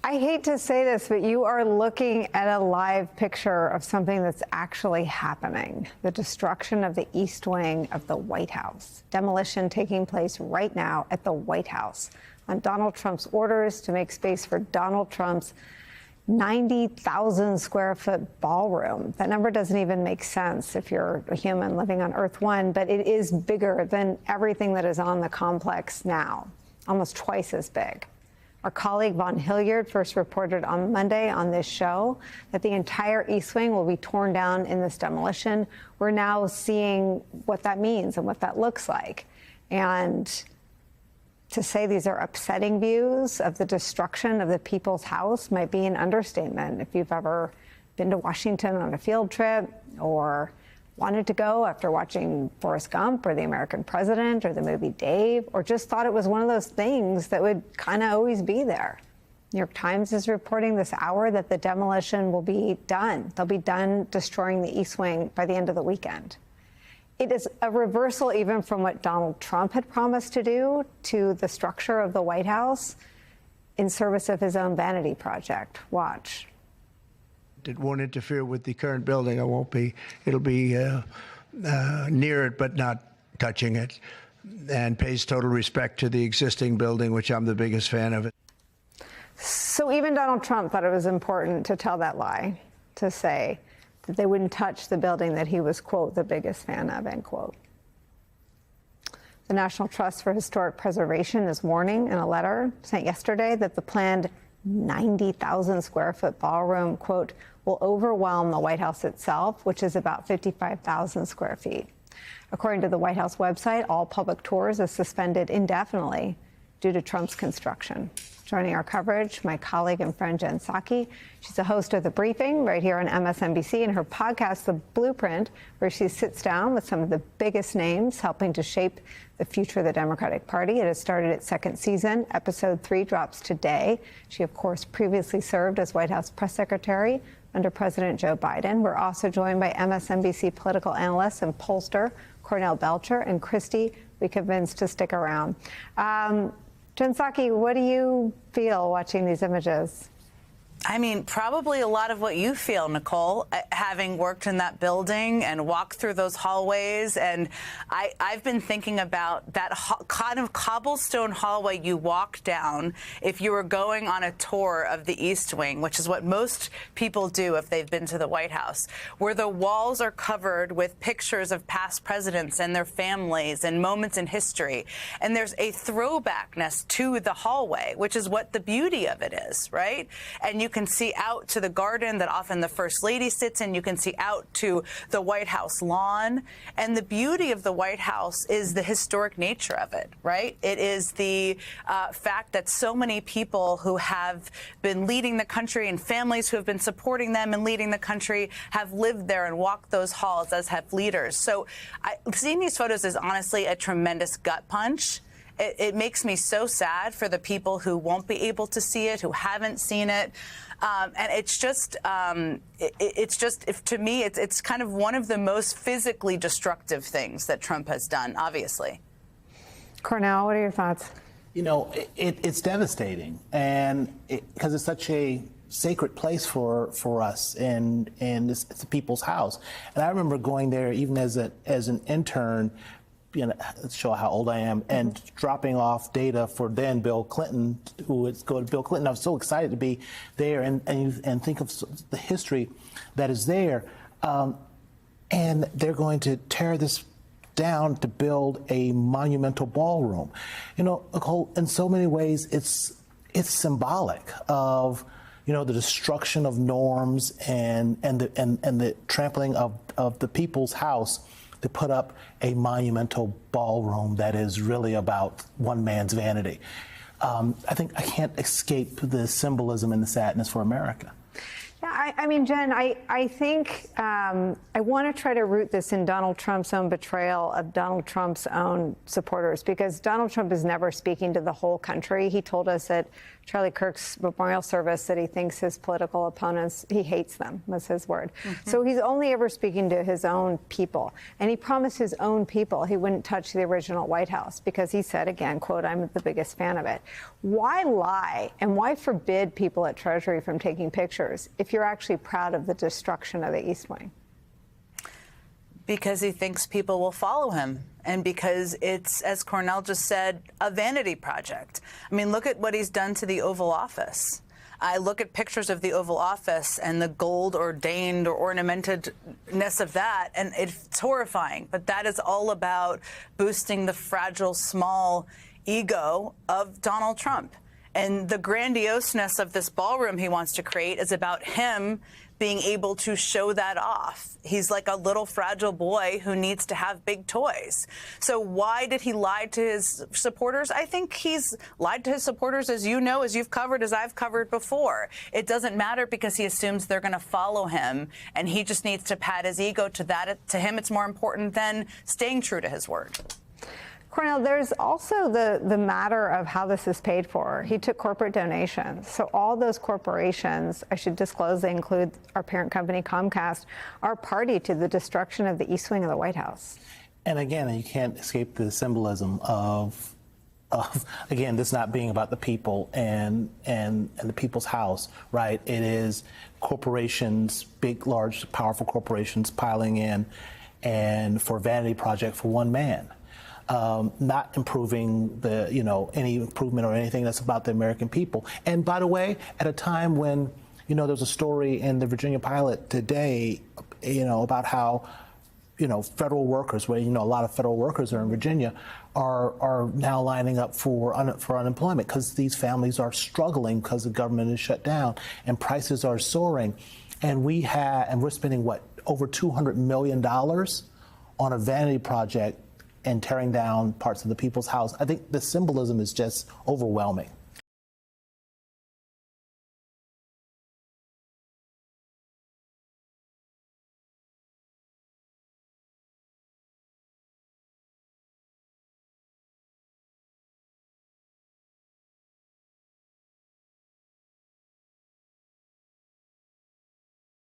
I hate to say this, but you are looking at a live picture of something that's actually happening. The destruction of the East Wing of the White House. Demolition taking place right now at the White House on Donald Trump's orders to make space for Donald Trump's 90,000 square foot ballroom. That number doesn't even make sense if you're a human living on Earth 1, but it is bigger than everything that is on the complex now, almost twice as big. Our colleague Vaughn Hilliard first reported on Monday on this show that the entire East Wing will be torn down in this demolition. We're now seeing what that means and what that looks like. And to say these are upsetting views of the destruction of the people's house might be an understatement. If you've ever been to Washington on a field trip or wanted to go after watching Forrest Gump or The American President or the movie Dave, or just thought it was one of those things that would kind of always be there. New York Times is reporting this hour that the demolition will be done. They'll be done destroying the East Wing by the end of the weekend. It is a reversal even from what Donald Trump had promised to do to the structure of the White House in service of his own vanity project. Watch. It won't interfere with the current building. It'll be near it, but not touching it, and pays total respect to the existing building, which I'm the biggest fan of it. So even Donald Trump thought it was important to tell that lie, to say that they wouldn't touch the building that he was, quote, the biggest fan of, end quote. The National Trust for Historic Preservation is warning in a letter sent yesterday that the planned 90,000 square foot ballroom, quote, will overwhelm the White House itself, which is about 55,000 square feet. According to the White House website, all public tours are suspended indefinitely due to Trump's construction. Joining our coverage, my colleague and friend Jen Psaki. She's the host of The Briefing right here on MSNBC and her podcast, The Blueprint, where she sits down with some of the biggest names helping to shape the future of the Democratic Party. It has started its second season. Episode 3 drops today. She, of course, previously served as White House press secretary under President Joe Biden. We're also joined by MSNBC political analyst and pollster Cornell Belcher and Christy. We convinced to stick around. Jen Psaki, what do you feel watching these images? I mean, probably a lot of what you feel, Nicole, having worked in that building and walked through those hallways. And I've been thinking about that kind of cobblestone hallway you walk down if you were going on a tour of the East Wing, which is what most people do if they've been to the White House, where the walls are covered with pictures of past presidents and their families and moments in history. And there's a throwbackness to the hallway, which is what the beauty of it is, right? And you can see out to the garden that often the First Lady sits in. You can see out to the White House lawn. And the beauty of the White House is the historic nature of it, right? It is the fact that so many people who have been leading the country and families who have been supporting them and leading the country have lived there and walked those halls, as have leaders. So seeing these photos is honestly a tremendous gut punch. It makes me so sad for the people who won't be able to see it, who haven't seen it. And it's just, to me, it's kind of one of the most physically destructive things that Trump has done, obviously. Cornell, what are your thoughts? You know, it's devastating, and because it's such a sacred place for us, and it's the people's house. And I remember going there even as an intern, you know, show how old I am, and dropping off data for then Bill Clinton, who would go to Bill Clinton. I was so excited to be there and think of the history that is there. And they're going to tear this down to build a monumental ballroom. You know, Nicole, in so many ways, it's symbolic of, you know, the destruction of norms and the trampling of the people's house to put up a monumental ballroom that is really about one man's vanity. I think I can't escape the symbolism and the sadness for America. Yeah, I mean, Jen, I think I want to try to root this in Donald Trump's own betrayal of Donald Trump's own supporters, because Donald Trump is never speaking to the whole country. He told us at Charlie Kirk's memorial service that he thinks his political opponents, he hates them, was his word. So he's only ever speaking to his own people. And he promised his own people he wouldn't touch the original White House because he said, again, quote, I'm the biggest fan of it. Why lie and why forbid people at Treasury from taking pictures if you're actually proud of the destruction of the East Wing? Because he thinks people will follow him, and because it's, as Cornell just said, a vanity project. I mean, look at what he's done to the Oval Office. I look at pictures of the Oval Office and the gold ordained or ornamentedness of that, and it's horrifying. But that is all about boosting the fragile, small ego of Donald Trump. And the grandioseness of this ballroom he wants to create is about him being able to show that off. He's like a little fragile boy who needs to have big toys. So why did he lie to his supporters? I think he's lied to his supporters, as you know, as you've covered, as I've covered before. It doesn't matter because he assumes they're going to follow him, and he just needs to pad his ego to that. To him, it's more important than staying true to his word. Cornell, there's also the matter of how this is paid for. He took corporate donations. So all those corporations, I should disclose, they include our parent company, Comcast, are party to the destruction of the East Wing of the White House. And again, you can't escape the symbolism of again, this not being about the people and the people's house, right? It is corporations, big, large, powerful corporations piling in, and for a vanity project for one man. Not improving any improvement or anything that's about the American people. And by the way, at a time when, there's a story in the Virginia Pilot today, about how, federal workers, where, a lot of federal workers are in Virginia, are now lining up for unemployment because these families are struggling because the government is shut down and prices are soaring. And we're spending, over $200 million on a vanity project and tearing down parts of the people's house. I think the symbolism is just overwhelming.